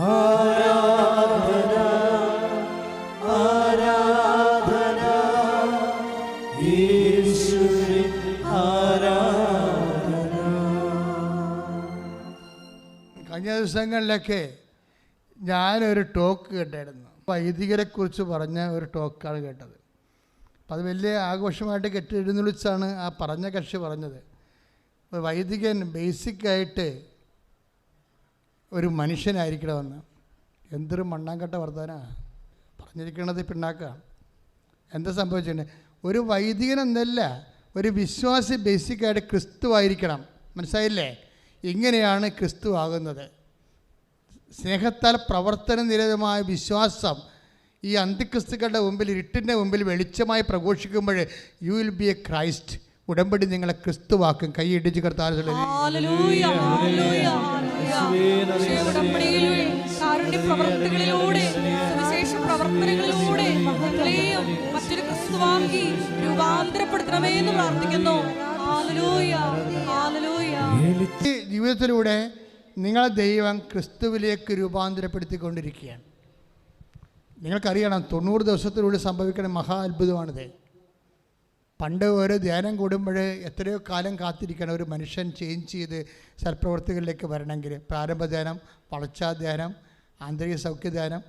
ആരാധന ആരാധന യേശുവേ ആരാധന. കഴിഞ്ഞ ദിവസങ്ങളിലൊക്കെ ഞാനൊരു ടോക്ക് കേട്ടായിരുന്നു. വൈദികരെക്കുറിച്ച് പറഞ്ഞ ഒരു ടോക്കാണ് കേട്ടത്. അപ്പം അത് വലിയ ആഘോഷമായിട്ട് കെട്ടിയെഴുന്നള്ളിച്ചാണ് ആ പറഞ്ഞ കക്ഷി പറഞ്ഞത്. വൈദികൻ ബേസിക്കായിട്ട് ഒരു മനുഷ്യനായിരിക്കണമെന്ന്. എന്തൊരു മണ്ണാങ്കട്ട വർദ്ധനമാണ് പറഞ്ഞിരിക്കണത്. പിണ്ണാക്കാണ്. എന്താ സംഭവിച്ചിട്ടുണ്ട്? ഒരു വൈദികൻ എന്നല്ല, ഒരു വിശ്വാസി ബേസിക്കായിട്ട് ക്രിസ്തു ആയിരിക്കണം. മനസ്സിലായില്ലേ? ഇങ്ങനെയാണ് ക്രിസ്തു ആകുന്നത്. സ്നേഹത്താൽ പ്രവർത്തന നിരതമായ വിശ്വാസം ഈ അന്തിക്രിസ്തുക്കളുടെ മുമ്പിൽ, ഇരുട്ടിൻ്റെ മുമ്പിൽ വെളിച്ചമായി പ്രഘോഷിക്കുമ്പോൾ you will be a Christ. ഉടമ്പടി നിങ്ങളെ ക്രിസ്തുവാക്കും. കൈയിടിച്ച് കർത്താവ് ജീവിതത്തിലൂടെ നിങ്ങളെ ദൈവം ക്രിസ്തുവിലേക്ക് രൂപാന്തരപ്പെടുത്തിക്കൊണ്ടിരിക്കുകയാണ്. നിങ്ങൾക്കറിയണം, 90 ദിവസത്തിലൂടെ സംഭവിക്കുന്ന മഹാ അത്ഭുതമാണിത്. പണ്ട് ഓരോ ധ്യാനം കൂടുമ്പോൾ എത്രയോ കാലം കാത്തിരിക്കണം ഒരു മനുഷ്യൻ ചേഞ്ച് ചെയ്ത് സൽപ്രവർത്തികളിലേക്ക് വരണമെങ്കിൽ. പ്രാരംഭ ധ്യാനം, വളർച്ചാ ധ്യാനം, ആന്തരിക സൗഖ്യധ്യാനം,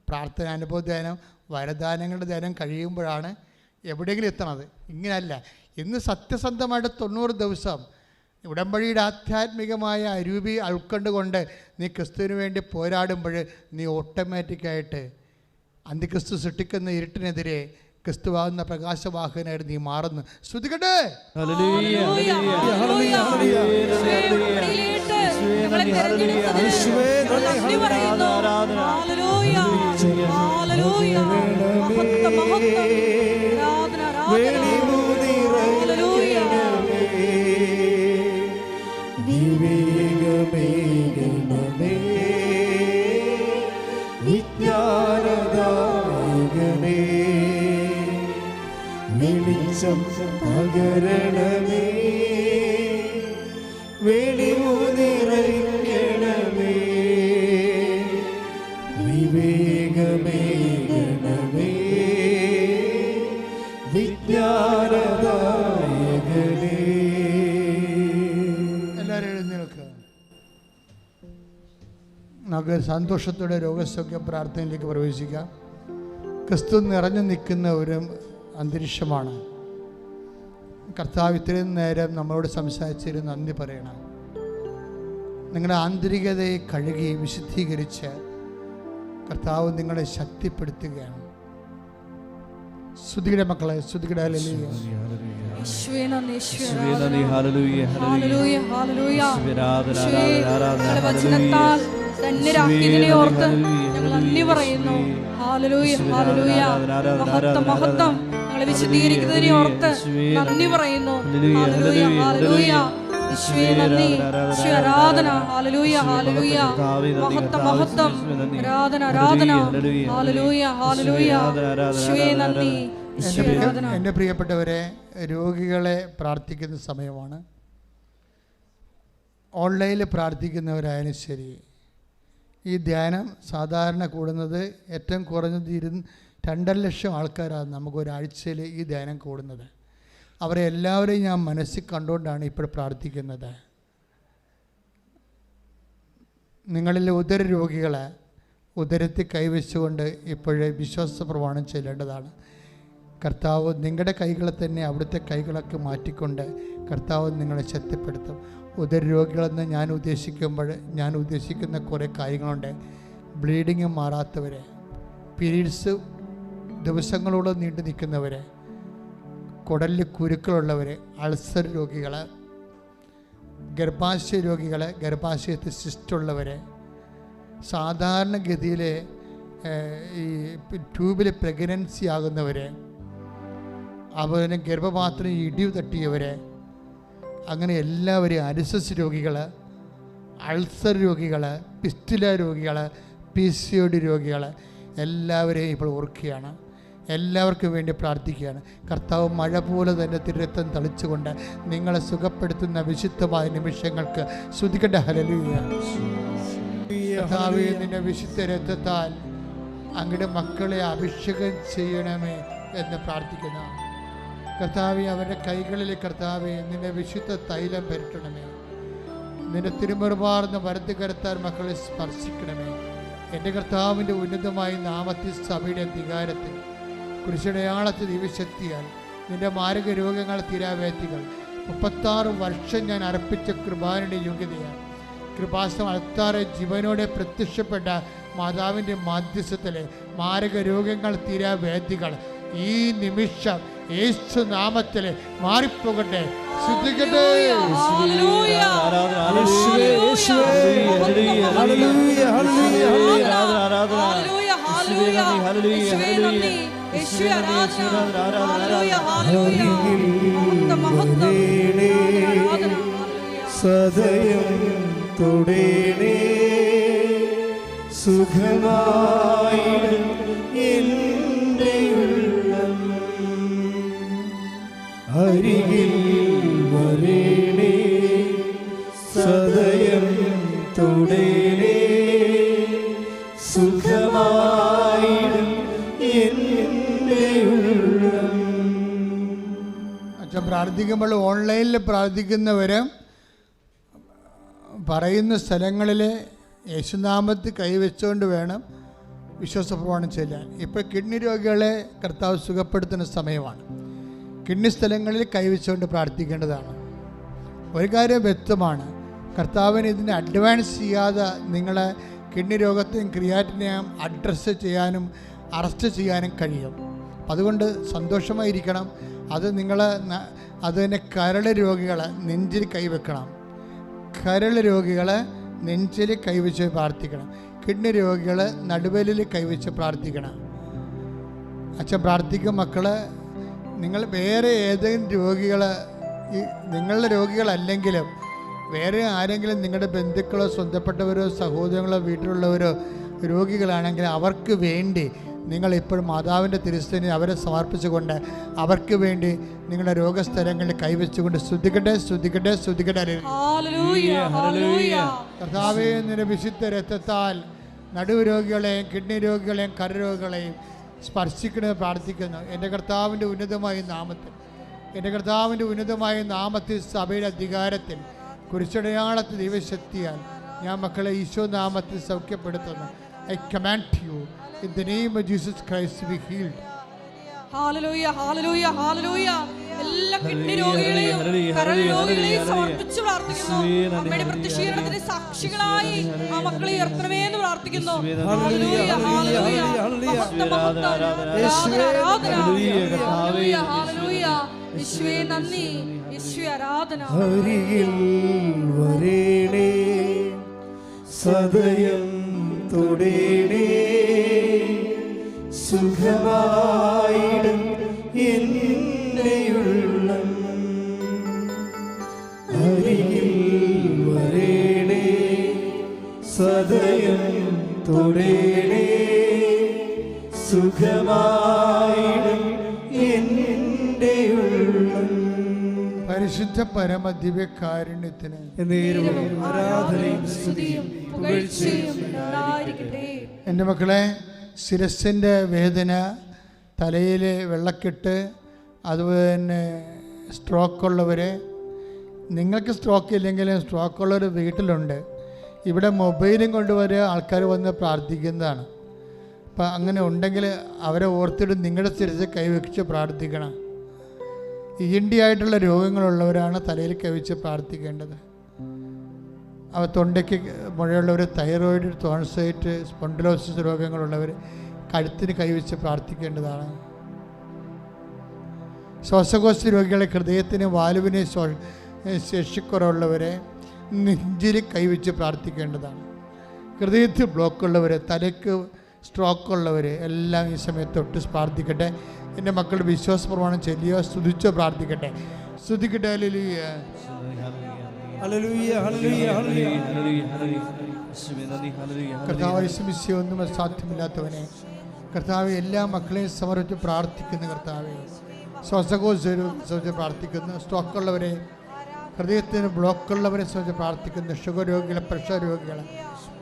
പ്രാർത്ഥനാനുഭവ ധ്യാനം, വരദാനങ്ങളുടെ ധ്യാനം കഴിയുമ്പോഴാണ് എവിടെയെങ്കിലും എത്തണത്. ഇങ്ങനെയല്ല. ഇന്ന് സത്യസന്ധമായിട്ട് 90 ദിവസം ഉടമ്പടിയുടെ ആധ്യാത്മികമായ അരൂപി ഉൾക്കൊണ്ടുകൊണ്ട് നീ ക്രിസ്തുവിന് വേണ്ടി പോരാടുമ്പോൾ നീ ഓട്ടോമാറ്റിക്കായിട്ട് അന്തിക്രിസ്തു സൃഷ്ടിക്കുന്ന ഇരുട്ടിനെതിരെ ക്രിസ്തുവാകുന്ന പ്രകാശവാഹകനായിട്ട് നീ മാറുന്നു. ശ്രുതികട്ടെ. വെളിച്ചം പകരണമേ, വെളിവു നിറയ്ക്കണമേ, വിവേകമേകണമേ, വിജ്ഞാനദായകനേ. എല്ലാവരും എഴുന്നേൽക്കുക. നമുക്ക് സന്തോഷത്തോടെ രോഗസൗഖ്യ പ്രാർത്ഥനയിലേക്ക് പ്രവേശിക്കാം. ക്രിസ്തു നിറഞ്ഞു നിൽക്കുന്ന ഒരു അന്തരീക്ഷമാണ്. കർത്താവ് ഇത്രയും നേരം നമ്മളോട് സംസാരിച്ചതിന് നന്ദി പറയണം. നിങ്ങളുടെ ആന്തരികതയെ കഴുകി വിശുദ്ധീകരിച്ച് കർത്താവ് നിങ്ങളെ ശക്തിപ്പെടുത്തുകയാണ്. സ്തുതിയുടെ മക്കളെ, സ്തുതിയുടെ മഹത്വം വിശദീകരിക്കുന്നതിനെ ഓർത്ത് നന്ദി പറയുന്നു. ആരാധന, ഹല്ലേലൂയ, ഹല്ലേലൂയ, മഹത്വം, മഹത്വം, ആരാധന, ആരാധന, ഹല്ലേലൂയ, ഹല്ലേലൂയ, യേശുവേ നന്ദി. എൻ്റെ പ്രിയപ്പെട്ടവരെ, രോഗികളെ പ്രാർത്ഥിക്കുന്ന സമയമാണ്. ഓൺലൈനിൽ പ്രാർത്ഥിക്കുന്നവരായാലും ശരി, ഈ ധ്യാനം സാധാരണ കൂടുന്നത് ഏറ്റവും കുറഞ്ഞത് 2.5 ലക്ഷം ആൾക്കാരാണ് നമുക്കൊരാഴ്ചയിൽ ഈ ധ്യാനം കൂടുന്നത്. അവരെ എല്ലാവരെയും ഞാൻ മനസ്സിൽ കണ്ടുകൊണ്ടാണ് ഇപ്പോൾ പ്രാർത്ഥിക്കുന്നത്. നിങ്ങളിലെ ഉദര രോഗികളെ ഉദരത്തിൽ കൈവച്ചുകൊണ്ട് ഇപ്പോഴേ വിശ്വാസ പ്രമാണം ചെല്ലേണ്ടതാണ്. കർത്താവ് നിങ്ങളുടെ കൈകളെ തന്നെ അവിടുത്തെ കൈകളൊക്കെ മാറ്റിക്കൊണ്ട് കർത്താവ് നിങ്ങളെ ശക്തിപ്പെടുത്തും. ഉദര രോഗികളെന്ന് ഞാൻ ഉദ്ദേശിക്കുന്ന കുറേ കാര്യങ്ങളുണ്ട്. ബ്ലീഡിങ് മാറാത്തവരെ, പീരീഡ്സ് ദിവസങ്ങളോളം നീണ്ടു നിൽക്കുന്നവരെ, കുടലിൽ കുരുക്കളുള്ളവർ, അൾസർ രോഗികൾ, ഗർഭാശയ രോഗികൾ, ഗർഭാശയത്തിൽ സിസ്റ്റുള്ളവർ, സാധാരണഗതിയിൽ ഈ ട്യൂബിൽ പ്രഗ്നൻസി ആകുന്നവർ, അതുപോലെ ഗർഭപാത്രം ഇടിവ് തട്ടിയവർ, അങ്ങനെ എല്ലാവരെയും, അരിസസ് രോഗികൾ, അൾസർ രോഗികൾ, പിസ്റ്റുല രോഗികൾ, PCOD രോഗികൾ എല്ലാവരെയും ഇപ്പോൾ ഓർക്കുകയാണ്. എല്ലാവർക്കും വേണ്ടി പ്രാർത്ഥിക്കുകയാണ്. കർത്താവ് മഴ പോലെ തന്നെ തിരുരക്തം തളിച്ചുകൊണ്ട് നിങ്ങളെ സുഖപ്പെടുത്തുന്ന വിശുദ്ധമായ നിമിഷങ്ങൾക്ക് സ്തുതിക്കട്ടെ. ഹല്ലേലൂയ. കർത്താവേ, നിന്റെ വിശുദ്ധ രക്തത്താൽ അങ്ങയുടെ മക്കളെ അഭിഷേകം ചെയ്യണമേ എന്ന് പ്രാർത്ഥിക്കുന്നു. കർത്താവെ, അവരുടെ കൈകളിൽ കർത്താവെ നിന്റെ വിശുദ്ധ തൈലം പുരട്ടണമേ. നിന്റെ തിരുമുറുമാർന്ന വലത് കരത്താൽ മക്കളെ സ്പർശിക്കണമേ. എൻ്റെ കർത്താവിൻ്റെ ഉന്നതമായ നാമത്തിൽ സഭയുടെ അധികാരത്തിൽ കുരിശടയാളത്തിൽ ദിവശക്തിയാൽ നിന്റെ മാരക രോഗങ്ങൾ തീരാവേദികൾ 36 വർഷം ഞാൻ അർപ്പിച്ച കൃപാനയുടെ യോഗ്യതയാണ്. കൃപാസം അൾത്താറെ ജീവനോടെ പ്രത്യക്ഷപ്പെട്ട മാതാവിൻ്റെ മാധ്യസ്ഥത്തിലെ മാരക രോഗങ്ങൾ തീരാവേദികൾ ഈ നിമിഷം യേശു നാമത്തിൽ മാറിപ്പോകട്ടെ. ശ്രദ്ധിക്കട്ടെ. സദയം തൊടേണേ സുഖമായി എൻ്റെ ഉള്ളം അരികിൽ വരേണേ സദയം തൊടേണേ സുഖമായി എൻ്റെ ഉള്ളം. അച്ഛൻ പ്രാർത്ഥിക്കുമ്പോൾ ഓൺലൈനിൽ പ്രാർത്ഥിക്കുന്നവർ പറയുന്ന സ്ഥലങ്ങളിൽ യേശുനാമത്തിൽ കൈവച്ചുകൊണ്ട് വേണം വിശ്വാസപ്രമാണം ചെല്ലാൻ. ഇപ്പോൾ കിഡ്നി രോഗികളെ കർത്താവ് സുഖപ്പെടുത്തുന്ന സമയമാണ്. കിഡ്നി സ്ഥലങ്ങളിൽ കൈവച്ചുകൊണ്ട് പ്രാർത്ഥിക്കേണ്ടതാണ്. ഒരു കാര്യം വ്യക്തമാണ്, കർത്താവിന് ഇതിനെ അഡ്വാൻസ് ചെയ്യാതെ നിങ്ങളെ കിഡ്നി രോഗത്തെയും ക്രിയാറ്റിനെയും അഡ്രസ്സ് ചെയ്യാനും അറസ്റ്റ് ചെയ്യാനും കഴിയും. അതുകൊണ്ട് സന്തോഷമായിരിക്കണം. അത് നിങ്ങൾ അതിനെ കരൾ രോഗികളെ നെഞ്ചിൽ കൈവെക്കണം. കരൾ രോഗികളെ നെഞ്ചിൽ കൈവച്ച് പ്രാർത്ഥിക്കണം. കിഡ്നി രോഗികൾ നടുവലിൽ കൈവച്ച് പ്രാർത്ഥിക്കണം. അച്ഛൻ പ്രാർത്ഥിക്കും. മക്കളെ, നിങ്ങൾ വേറെ ഏതെങ്കിലും രോഗികൾ നിങ്ങളുടെ രോഗികളല്ലെങ്കിലും വേറെ ആരെങ്കിലും നിങ്ങളുടെ ബന്ധുക്കളോ സ്വന്തപ്പെട്ടവരോ സഹോദരങ്ങളോ വീട്ടിലുള്ളവരോ രോഗികളാണെങ്കിൽ അവർക്ക് വേണ്ടി നിങ്ങൾ ഇപ്പോഴും മാതാവിൻ്റെ തിരുസ്ഥനെ അവരെ സമർപ്പിച്ചുകൊണ്ട് അവർക്ക് വേണ്ടി നിങ്ങളുടെ രോഗസ്ഥലങ്ങളിൽ കൈവച്ചുകൊണ്ട് സ്തുതിക്കട്ടെ, സ്തുതിക്കട്ടെ, സ്തുതിക്കട്ടെ. കർത്താവേ, നിന്റെ വിശുദ്ധ രക്തത്താൽ നടുവ് രോഗികളെയും കിഡ്നി രോഗികളെയും കരരോഗികളെയും സ്പർശിക്കണമെന്ന് പ്രാർത്ഥിക്കുന്നു. എൻ്റെ കർത്താവിൻ്റെ ഉന്നതമായ നാമത്തിൽ, എൻ്റെ കർത്താവിൻ്റെ ഉന്നതമായ നാമത്തിൽ സഭയുടെ അധികാരത്തിൽ കുരിശടയാളത്തിൽ ദൈവശക്തിയാൽ ഞാൻ മക്കളെ ഈശോ നാമത്തിൽ സൗഖ്യപ്പെടുത്തുന്നു. I command you in the name of Jesus Christ to be healed. Hallelujah, ഹല്ലേലൂയ, ഹല്ലേലൂയ. എല്ലാ കിഡ്നി രോഗികളെയും കരൾ രോഗികളെയും സമർപ്പിച്ച് പ്രാർത്ഥിക്കുന്നു. അമ്മയുടെ പ്രത്യക്ഷീകരണത്തിന് സാക്ഷികളായി ആ മക്കളെ ഉയർത്തണമേ എന്ന് പ്രാർത്ഥിക്കുന്നു. Hallelujah, hallelujah. മഹത്വം, മഹത്വം. ആരാധന, ആരാധന. Hallelujah, hallelujah. യേശുവേ നന്ദി, യേശുവേ ആരാധന. അരികിൽ വരേണേ സദയം തൊടേണേ സുഖമായിടും എൻ്റെ ഉള്ളം അരികിൽ വരേണേ സദയം തൊടേണേ സുഖമായിടും എൻ്റെ ഉള്ളം. പരിശുദ്ധ പരമദിവ്യകാരുണ്യത്തിന് ആരാധനയും സ്തുതിയും പുകഴ്ചയും ഉണ്ടായിരിക്കട്ടെ. എൻ്റെ മക്കളെ, ശിരസിൻ്റെ വേദന, തലയിൽ വെള്ളക്കെട്ട്, അതുപോലെ തന്നെ സ്ട്രോക്കുള്ളവർ, നിങ്ങൾക്ക് സ്ട്രോക്ക് ഇല്ലെങ്കിലും സ്ട്രോക്കുള്ളവർ വീട്ടിലുണ്ട്. ഇവിടെ മൊബൈലും കൊണ്ടുവരെ ആൾക്കാർ വന്ന് പ്രാർത്ഥിക്കുന്നതാണ്. അപ്പം അങ്ങനെ ഉണ്ടെങ്കിൽ അവരെ ഓർത്തിട്ട് നിങ്ങളുടെ ശിരസിൽ കൈവച്ച് പ്രാർത്ഥിക്കണം. ENT ആയിട്ടുള്ള രോഗങ്ങളുള്ളവരാണ് തലയിൽ കൈവച്ച് പ്രാർത്ഥിക്കേണ്ടത്. അവ തൊണ്ടയ്ക്ക് മുഴയുള്ളവർ, തൈറോയിഡ്, ടോൺസൈറ്റ്, സ്പോണ്ടിലോസിസ് രോഗങ്ങളുള്ളവർ കഴുത്തിന് കൈവച്ച് പ്രാർത്ഥിക്കേണ്ടതാണ്. ശ്വാസകോശ രോഗികളെ, ഹൃദയത്തിന് വാൽവിന് ശേഷിക്കുറവുള്ളവരെ നെഞ്ചിൽ കൈവച്ച് പ്രാർത്ഥിക്കേണ്ടതാണ്. ഹൃദയത്തിൽ ബ്ലോക്കുള്ളവർ, തലയ്ക്ക് സ്ട്രോക്കുള്ളവർ എല്ലാം ഈ സമയത്ത് തൊട്ട് പ്രാർത്ഥിക്കട്ടെ. എൻ്റെ മക്കളുടെ വിശ്വാസ പ്രമാണം ചൊല്ലിയോ സ്തുതിച്ചോ പ്രാർത്ഥിക്കട്ടെ. സ്തുതിക്കട്ടെ. ഹല്ലേലൂയ, ഹല്ലേലൂയ, ഹല്ലേലൂയ, ഹല്ലേലൂയ. കർത്താവ് യേശുമിശിഹായെ ഒന്നും അസാധ്യമില്ലാത്തവനെ, കർത്താവ് എല്ലാ മക്കളെയും സമർപ്പിച്ച് പ്രാർത്ഥിക്കുന്ന കർത്താവെ, ശ്വാസകോശ പ്രാർത്ഥിക്കുന്നു. സ്ട്രോക്കുള്ളവരെ, ഹൃദയത്തിന് ബ്ലോക്കുള്ളവരെ സംബന്ധിച്ച് പ്രാർത്ഥിക്കുന്നു. ഷുഗർ രോഗികളെ, പ്രഷർ രോഗികളെ,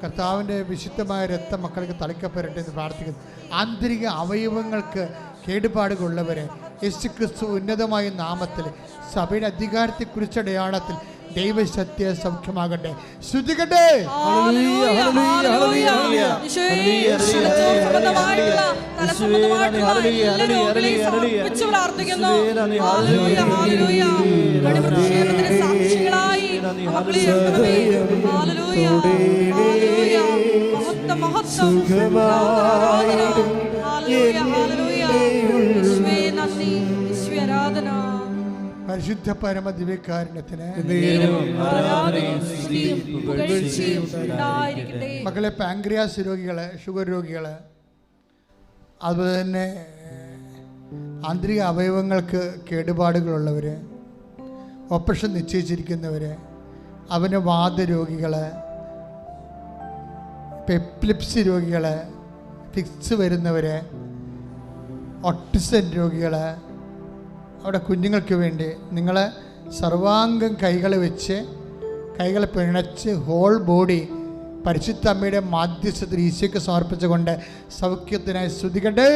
കർത്താവിൻ്റെ വിശുദ്ധമായ രക്തം മക്കൾക്ക് തളിക്കപ്പെടട്ടെ എന്ന് പ്രാർത്ഥിക്കുന്നു. ആന്തരിക അവയവങ്ങൾക്ക് കേടുപാടുകളുള്ളവരെ യേശുക്രിസ്തു ഉന്നതമായ നാമത്തിൽ സഭയുടെ അധികാരത്തെക്കുറിച്ച് അടയാളത്തിൽ ദൈവസത്യ സൗഖ്യമാകട്ടെ. ശ്രുതികട്ടെ. പരിശുദ്ധ പരമ ദിവ്യകാരുണ്യത്തിന് മക്കളെ, പാങ്ക്രിയാസ് രോഗികള്, ഷുഗർ രോഗികള്, അതുപോലെ തന്നെ ആന്തരിക അവയവങ്ങൾക്ക് കേടുപാടുകളുള്ളവർ, ഓപ്പറേഷൻ നിശ്ചയിച്ചിരിക്കുന്നവർ, അവന് വാതരോഗികൾ, എപ്പിലിപ്സി രോഗികൾ, ഫിക്സ് വരുന്നവർ, ഓട്ടിസം രോഗികൾ, അവിടെ കുഞ്ഞുങ്ങൾക്ക് വേണ്ടി നിങ്ങൾ സർവാംഗം കൈകൾ വെച്ച് കൈകൾ പിണച്ച് ഹോൾ ബോഡി പരിശുദ്ധ അമ്മയുടെ മാധ്യസ്ഥത്തിൽ ഈശോയ്ക്ക് സമർപ്പിച്ചുകൊണ്ട് സൗഖ്യത്തിനായി സ്തുതിക്കട്ടെ.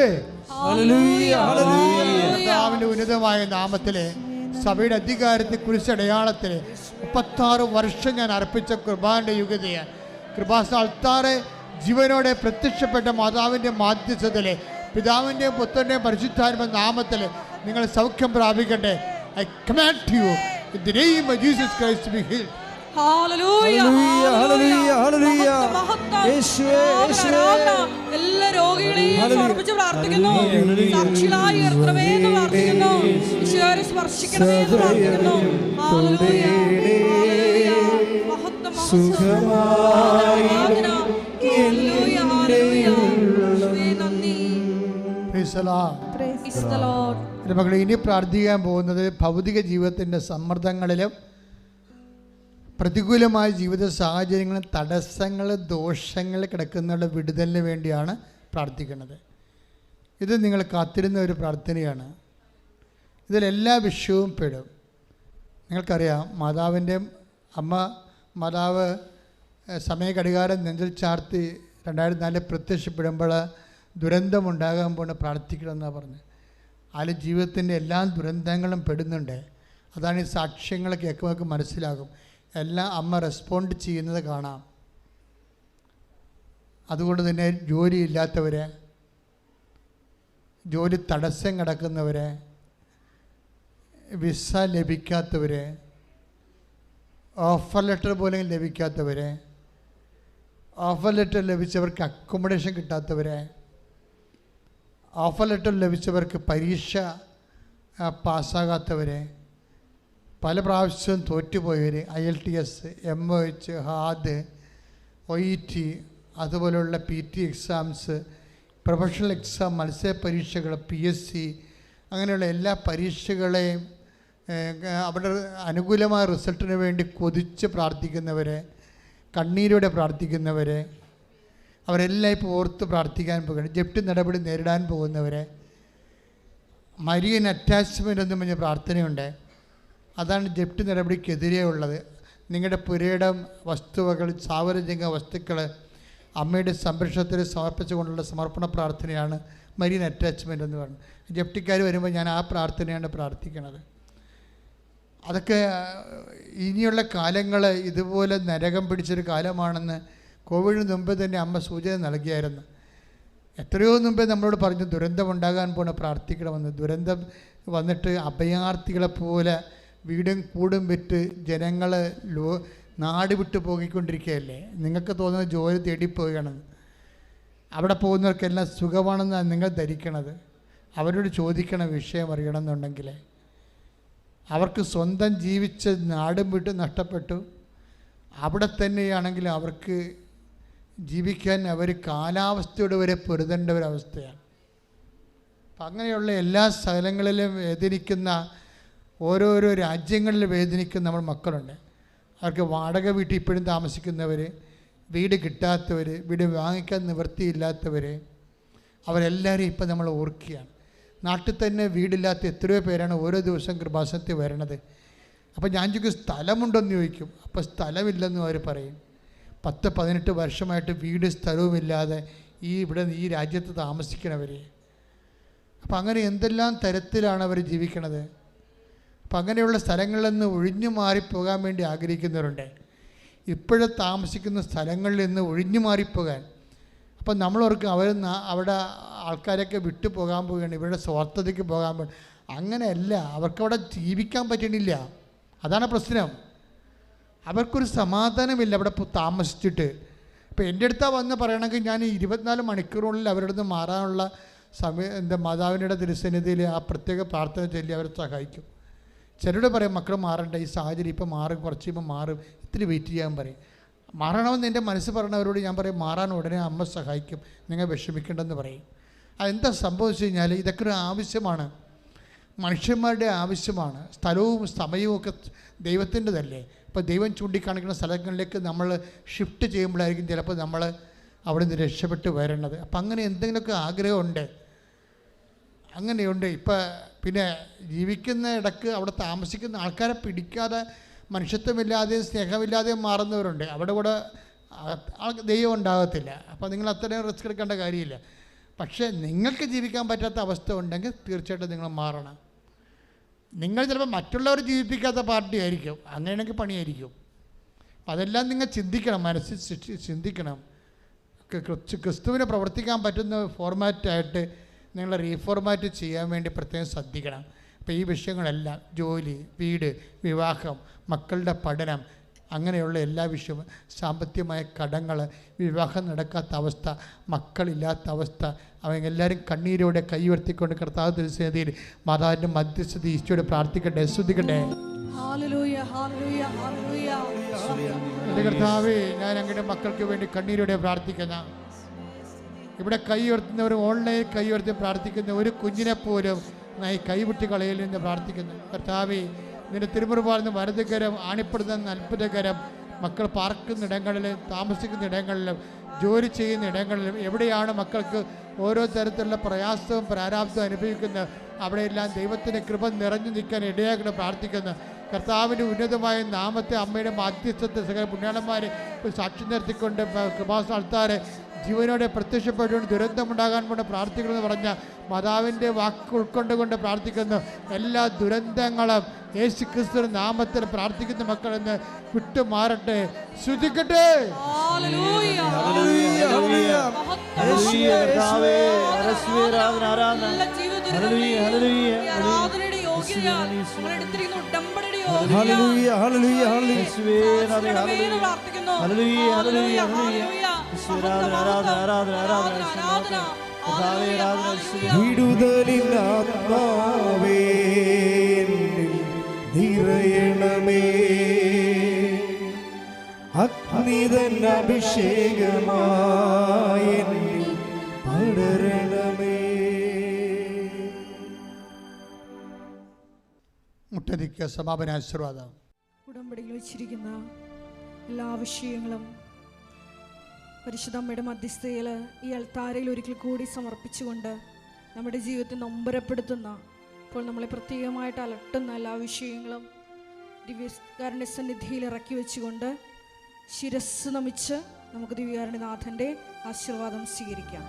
കർത്താവിൻ്റെ ഉന്നതമായ നാമത്തിലെ സഭയുടെ അധികാരത്തെക്കുറിച്ച് അടയാളത്തിൽ 36 വർഷം ഞാൻ അർപ്പിച്ച കൃപാന്റെ യുഗതയാണ്. കൃപാസ്ഥാനത്താറെ ജീവനോടെ പ്രത്യക്ഷപ്പെട്ട മാതാവിൻ്റെ മാധ്യസ്ഥത്തിലെ പിതാവിൻ്റെയും പുത്രൻ്റെയും പരിശുദ്ധാത്മ നാമത്തിൽ നിങ്ങൾ സൗഖ്യം പ്രാപിക്കട്ടെ. I command you in the name of Jesus Christ to be healed. എല്ലാ രോഗികളെയും സമർപ്പിച്ച് പ്രാർത്ഥിക്കുന്നു. സാക്ഷികളായി ഉയർത്തണമേ എന്ന് പ്രാർത്ഥിക്കുന്നു. ഈശോയെ സ്പർശിക്കണമേ എന്ന് പ്രാർത്ഥിക്കുന്നു. മക്കളെ, ഇനി പ്രാർത്ഥിക്കാൻ പോകുന്നത് ഭൗതിക ജീവിതത്തിൻ്റെ സമ്മർദ്ദങ്ങളിലും പ്രതികൂലമായ ജീവിത സാഹചര്യങ്ങളും തടസ്സങ്ങൾ ദോഷങ്ങൾ കിടക്കുന്നവരുടെ വിടുതലിന് വേണ്ടിയാണ് പ്രാർത്ഥിക്കുന്നത്. ഇത് നിങ്ങൾ കാത്തിരുന്ന ഒരു പ്രാർത്ഥനയാണ്. ഇതിലെല്ലാ വിഷയവും പെടും. നിങ്ങൾക്കറിയാം, മാതാവിൻ്റെ അമ്മ മാതാവ് സമയഘടികാരം നെഞ്ചിൽ ചാർത്തി 2004 പ്രത്യക്ഷപ്പെടുമ്പോൾ ദുരന്തമുണ്ടാകാൻ പോണ് പ്രാർത്ഥിക്കണമെന്നാണ് പറഞ്ഞത്. അതിൽ ജീവിതത്തിൻ്റെ എല്ലാ ദുരന്തങ്ങളും പെടുന്നുണ്ട്. അതാണ് ഈ സാക്ഷ്യങ്ങൾ കേൾക്കുമ്പോൾ മനസ്സിലാകും. എല്ലാം അമ്മ റെസ്പോണ്ട് ചെയ്യുന്നത് കാണാം. അതുകൊണ്ട് തന്നെ ജോലിയില്ലാത്തവരെ, ജോലി തടസ്സം കിടക്കുന്നവരെ, വിസ ലഭിക്കാത്തവരെ, ഓഫർ ലെറ്റർ പോലും ലഭിക്കാത്തവരെ, ഓഫർ ലെറ്റർ ലഭിച്ചവർക്ക് അക്കോമഡേഷൻ കിട്ടാത്തവരെ, ഓഫർ ലെറ്റർ ലഭിച്ചവർക്ക് പരീക്ഷ പാസ്സാകാത്തവരെ, പല പ്രാവശ്യവും തോറ്റുപോയവർ, IELTS, MOH, ഹാദ്, OET, അതുപോലെയുള്ള PT എക്സാംസ്, പ്രൊഫഷണൽ എക്സാം, മത്സര പരീക്ഷകൾ, PSC, അങ്ങനെയുള്ള എല്ലാ പരീക്ഷകളെയും അവിടെ അനുകൂലമായ റിസൾട്ടിന് വേണ്ടി കൊതിച്ച് പ്രാർത്ഥിക്കുന്നവരെ, കണ്ണീരോടെ പ്രാർത്ഥിക്കുന്നവരെ, അവരെല്ലാം ഇപ്പോൾ ഓർത്ത് പ്രാർത്ഥിക്കാൻ പോകുന്നത്. ജപ്തി നടപടി നേരിടാൻ പോകുന്നവരെ, മരിയൻ അറ്റാച്ച്മെൻ്റ് എന്ന് പറഞ്ഞ പ്രാർത്ഥനയുണ്ട്. അതാണ് ജപ്തി നടപടിക്കെതിരെ ഉള്ളത്. നിങ്ങളുടെ പുരയിടം, വസ്തുവകൾ, സാവരജംഗ വസ്തുക്കൾ അമ്മയുടെ സംരക്ഷണത്തിൽ സമർപ്പിച്ചുകൊണ്ടുള്ള സമർപ്പണ പ്രാർത്ഥനയാണ് മരിയൻ അറ്റാച്ച്മെൻ്റ് എന്ന് പറയുന്നത്. ജപ്തിക്കാർ വരുമ്പോൾ ഞാൻ ആ പ്രാർത്ഥനയാണ് പ്രാർത്ഥിക്കുന്നത്. അതൊക്കെ ഇനിയുള്ള കാലങ്ങൾ ഇതുപോലെ നരകം പിടിച്ചൊരു കാലമാണെന്ന് കോവിഡിന് മുമ്പ് തന്നെ അമ്മ സൂചന നൽകിയായിരുന്നു. എത്രയോ മുമ്പേ നമ്മളോട് പറഞ്ഞു ദുരന്തമുണ്ടാകാൻ പോണ പ്രാർത്ഥിക്കണമെന്ന്. ദുരന്തം വന്നിട്ട് അഭയാർത്ഥികളെപ്പോലെ വീടും കൂടും വിറ്റ് ജനങ്ങൾ നാട് വിട്ടു പോയിക്കൊണ്ടിരിക്കുകയല്ലേ. നിങ്ങൾക്ക് തോന്നുന്നത് ജോലി തേടിപ്പോവുകയാണെന്ന്. അവിടെ പോകുന്നവർക്കെല്ലാം സുഖമാണെന്നാണ് നിങ്ങൾ ധരിക്കണത്. അവരോട് ചോദിക്കണ വിഷയം അറിയണമെന്നുണ്ടെങ്കിൽ അവർക്ക് സ്വന്തം ജീവിച്ച നാടും വിട്ട് നഷ്ടപ്പെട്ടു. അവിടെ തന്നെയാണെങ്കിൽ അവർക്ക് ജീവിക്കാൻ അവർ കാലാവസ്ഥയോട് വരെ പൊരുതേണ്ട ഒരവസ്ഥയാണ്. അപ്പം അങ്ങനെയുള്ള എല്ലാ സ്ഥലങ്ങളിലും വേദനിക്കുന്ന, ഓരോരോ രാജ്യങ്ങളിൽ വേദനിക്കുന്ന നമ്മൾ മക്കളുണ്ട്. അവർക്ക് വാടക വീട്ടിൽ ഇപ്പോഴും താമസിക്കുന്നവർ, വീട് കിട്ടാത്തവർ, വീട് വാങ്ങിക്കാൻ നിവൃത്തിയില്ലാത്തവർ, അവരെല്ലാവരും ഇപ്പം നമ്മൾ ഓർക്കുകയാണ്. നാട്ടിൽ തന്നെ വീടില്ലാത്ത എത്രയോ പേരാണ് ഓരോ ദിവസം കൃപാസനത്തിൽ വരണത്. അപ്പോൾ ഞാൻ ചോദിക്കും സ്ഥലമുണ്ടെന്ന് ചോദിക്കും. അപ്പോൾ സ്ഥലമില്ലെന്നും അവർ പറയും. 10-18 വർഷമായിട്ട് വീട് സ്ഥലവുമില്ലാതെ ഈ രാജ്യത്ത് താമസിക്കണവർ. അപ്പം അങ്ങനെ എന്തെല്ലാം തരത്തിലാണ് അവർ ജീവിക്കണത്. അപ്പം അങ്ങനെയുള്ള സ്ഥലങ്ങളിൽ നിന്ന് ഒഴിഞ്ഞു മാറിപ്പോകാൻ വേണ്ടി ആഗ്രഹിക്കുന്നവരുണ്ട്. ഇപ്പോഴും താമസിക്കുന്ന സ്ഥലങ്ങളിൽ നിന്ന് ഒഴിഞ്ഞു മാറിപ്പോകാൻ. അപ്പം നമ്മളോർക്കും അവിടെ ആൾക്കാരൊക്കെ വിട്ടു പോകാൻ പോവുകയാണ്, ഇവരുടെ സ്വാർത്ഥതയ്ക്ക് പോകാൻ പോകും. അങ്ങനെയല്ല, അവർക്കവിടെ ജീവിക്കാൻ പറ്റണില്ല. അതാണ് പ്രശ്നം. അവർക്കൊരു സമാധാനമില്ല അവിടെ താമസിച്ചിട്ട്. ഇപ്പോൾ എൻ്റെ അടുത്താണ് വന്ന് പറയണമെങ്കിൽ ഞാൻ 24 മണിക്കൂറിനുള്ളിൽ അവരുടെ നിന്ന് മാറാനുള്ള മാതാവിൻ്റെ തിരുസന്നിധിയിൽ ആ പ്രത്യേക പ്രാർത്ഥന ചൊല്ലി അവരെ സഹായിക്കും. ചിലരോട് പറയും മക്കൾ മാറണ്ട, ഈ സാഹചര്യം ഇപ്പം മാറും, കുറച്ച് കഴിയുമ്പോൾ മാറും, ഇത്തിരി വെയിറ്റ് ചെയ്യാൻ പറയും. മാറണമെന്ന് എൻ്റെ മനസ്സ് പറഞ്ഞവരോട് ഞാൻ പറയും മാറാൻ ഉടനെ അമ്മ സഹായിക്കും, നിങ്ങൾ വിഷമിക്കേണ്ടെന്ന് പറയും. അതെന്താ സംഭവിച്ചു കഴിഞ്ഞാൽ ഇതൊക്കെ ഒരു ആവശ്യമാണ്, മനുഷ്യന്മാരുടെ ആവശ്യമാണ്. സ്ഥലവും സമയവും ഒക്കെ ദൈവത്തിൻ്റെതല്ലേ. ഇപ്പോൾ ദൈവം ചൂണ്ടിക്കാണിക്കുന്ന സ്ഥലങ്ങളിലേക്ക് നമ്മൾ ഷിഫ്റ്റ് ചെയ്യുമ്പോഴായിരിക്കും ചിലപ്പോൾ നമ്മൾ അവിടെ നിന്ന് രക്ഷപ്പെട്ട് വരേണ്ടത്. അപ്പം അങ്ങനെ എന്തെങ്കിലുമൊക്കെ ആഗ്രഹമുണ്ട്, അങ്ങനെയുണ്ട്. ഇപ്പം പിന്നെ ജീവിക്കുന്ന ഇടക്ക് അവിടെ താമസിക്കുന്ന ആൾക്കാരെ പിടിക്കാതെ മനുഷ്യത്വമില്ലാതെയും സ്നേഹമില്ലാതെയും മാറുന്നവരുണ്ട്. അവിടെ കൂടെ ദൈവം ഉണ്ടാകത്തില്ല. അപ്പോൾ നിങ്ങൾ അത്രയും റിസ്ക് എടുക്കേണ്ട കാര്യമില്ല. പക്ഷേ നിങ്ങൾക്ക് ജീവിക്കാൻ പറ്റാത്ത അവസ്ഥ ഉണ്ടെങ്കിൽ തീർച്ചയായിട്ടും നിങ്ങൾ മാറണം. നിങ്ങൾ ചിലപ്പോൾ മറ്റുള്ളവർ ജീവിപ്പിക്കാത്ത പാർട്ടി ആയിരിക്കും, അങ്ങനെയാണെങ്കിൽ പണിയായിരിക്കും. അതെല്ലാം നിങ്ങൾ ചിന്തിക്കണം, മനസ്സിൽ ചിന്തിക്കണം. ക്രിസ്തുവിനെ പ്രവർത്തിക്കാൻ പറ്റുന്ന ഫോർമാറ്റായിട്ട് നിങ്ങൾ റീഫോർമാറ്റ് ചെയ്യാൻ വേണ്ടി പ്രത്യേകം ശ്രദ്ധിക്കണം. അപ്പോൾ ഈ വിഷയങ്ങളെല്ലാം ജോലി, വീട്, വിവാഹം, മക്കളുടെ പഠനം, അങ്ങനെയുള്ള എല്ലാ വിഷയവും, സാമ്പത്തികമായ കടങ്ങൾ, വിവാഹം നടക്കാത്ത അവസ്ഥ, മക്കളില്ലാത്ത അവസ്ഥ, അവരെല്ലാവരും കണ്ണീരോടെ കൈ ഉയർത്തിക്കൊണ്ട് കർത്താവ് തിരുസന്നിധിയിൽ മാതാവിൻ്റെ മധ്യസ്ഥത ഈശോയോട് പ്രാർത്ഥിക്കട്ടെ, സ്തുതിക്കട്ടെ. എൻ്റെ കർത്താവേ, ഞാൻ അങ്ങയുടെ മക്കൾക്ക് വേണ്ടി കണ്ണീരോടെ പ്രാർത്ഥിക്കുന്ന, ഇവിടെ കൈ ഉയർത്തുന്നവർ, ഓൺലൈൻ കൈ ഉയർത്തി പ്രാർത്ഥിക്കുന്ന ഒരു കുഞ്ഞിനെ പോലും ഈ കൈവിട്ട് കളയിൽ നിന്ന് പ്രാർത്ഥിക്കുന്നു. കർത്താവേ, നിന്റെ തിരുമുറുപാടുന്ന വലതുകരം, ആണിപ്പെടുന്ന അത്ഭുതകരം, മക്കൾ പാർക്കുന്നിടങ്ങളിലും താമസിക്കുന്ന ഇടങ്ങളിലും ജോലി ചെയ്യുന്ന ഇടങ്ങളിലും എവിടെയാണ് മക്കൾക്ക് ഓരോ തരത്തിലുള്ള പ്രയാസവും പ്രാരാബ്ദവും അനുഭവിക്കുന്നത് അവിടെയെല്ലാം ദൈവത്തിൻ്റെ കൃപ നിറഞ്ഞു നിൽക്കാൻ ഇടയാക്കണം പ്രാർത്ഥിക്കുന്നു. കർത്താവിൻ്റെ ഉന്നതമായ നാമത്തെ അമ്മയുടെ മാധ്യസ്ഥത്തെ സകല പുണ്യാളന്മാരെ സാക്ഷി നിർത്തിക്കൊണ്ട് കൃപാസന ആൾക്കാരെ ജീവനോടെ പ്രത്യക്ഷപ്പെട്ടുകൊണ്ട് ദുരന്തമുണ്ടാകാൻ കൊണ്ട് പ്രാർത്ഥിക്കണമെന്ന് പറഞ്ഞ മാതാവിൻ്റെ വാക്ക് ഉൾക്കൊണ്ടുകൊണ്ട് പ്രാർത്ഥിക്കുന്നു. എല്ലാ ദുരന്തങ്ങളും യേശു ക്രിസ്തു നാമത്തിൽ പ്രാർത്ഥിക്കുന്ന മക്കളെന്ന് വിട്ടുമാറട്ടെ. ശ്രുതിക്കട്ടെ. വിടുതലിൻ ആത്മാവേ നിറയണമേ, അഗ്നിതൻ അഭിഷേകമായി പടരണമേ. മുട്ടതിക്ക് സമാപനാശീർവാദം. ഉടമ്പടിയിൽ വെച്ചിരിക്കുന്ന എല്ലാ വിഷയങ്ങളും പരിശുദ്ധമ്മയുടെ മധ്യസ്ഥയിൽ ഈ അൾത്താരയിൽ ഒരിക്കൽ കൂടി സമർപ്പിച്ചുകൊണ്ട് നമ്മുടെ ജീവിതത്തെ നൊമ്പരപ്പെടുത്തുന്ന, ഇപ്പോൾ നമ്മളെ പ്രത്യേകമായിട്ട് അലട്ടുന്ന എല്ലാ വിഷയങ്ങളും ദിവ്യകാരുണ്യ സന്നിധിയിൽ ഇറക്കി വെച്ചുകൊണ്ട് ശിരസ് നമിച്ച് നമുക്ക് ദിവ്യകാരുണ്യനാഥൻ്റെ ആശീർവാദം സ്വീകരിക്കാം.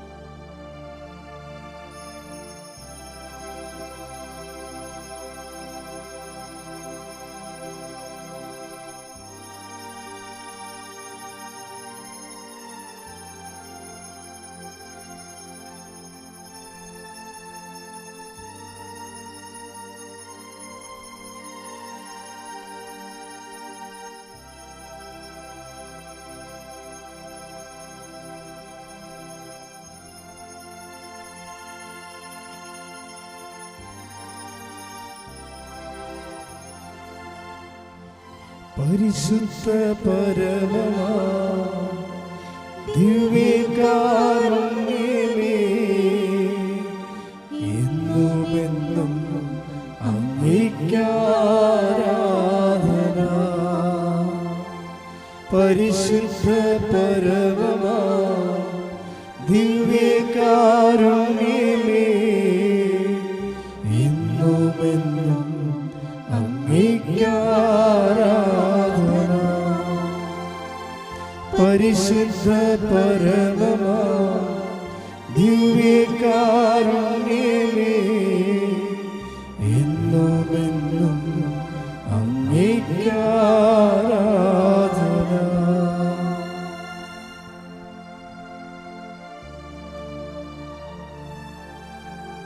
പരിശുദ്ധ പരമമാ ദിവ്യകാരുണ്യമേ, എന്നുമെന്നും അങ്ങേയ്ക്കാരാധന. പരിശുദ്ധ പരമമാ ദിവ്യകാരുണ്യമേ, എന്നുമെന്നും അങ്ങേയ്ക്കാരാധന. പരിശുദ്ധ പരമമാ ദിവ്യകാരുണ്യമേ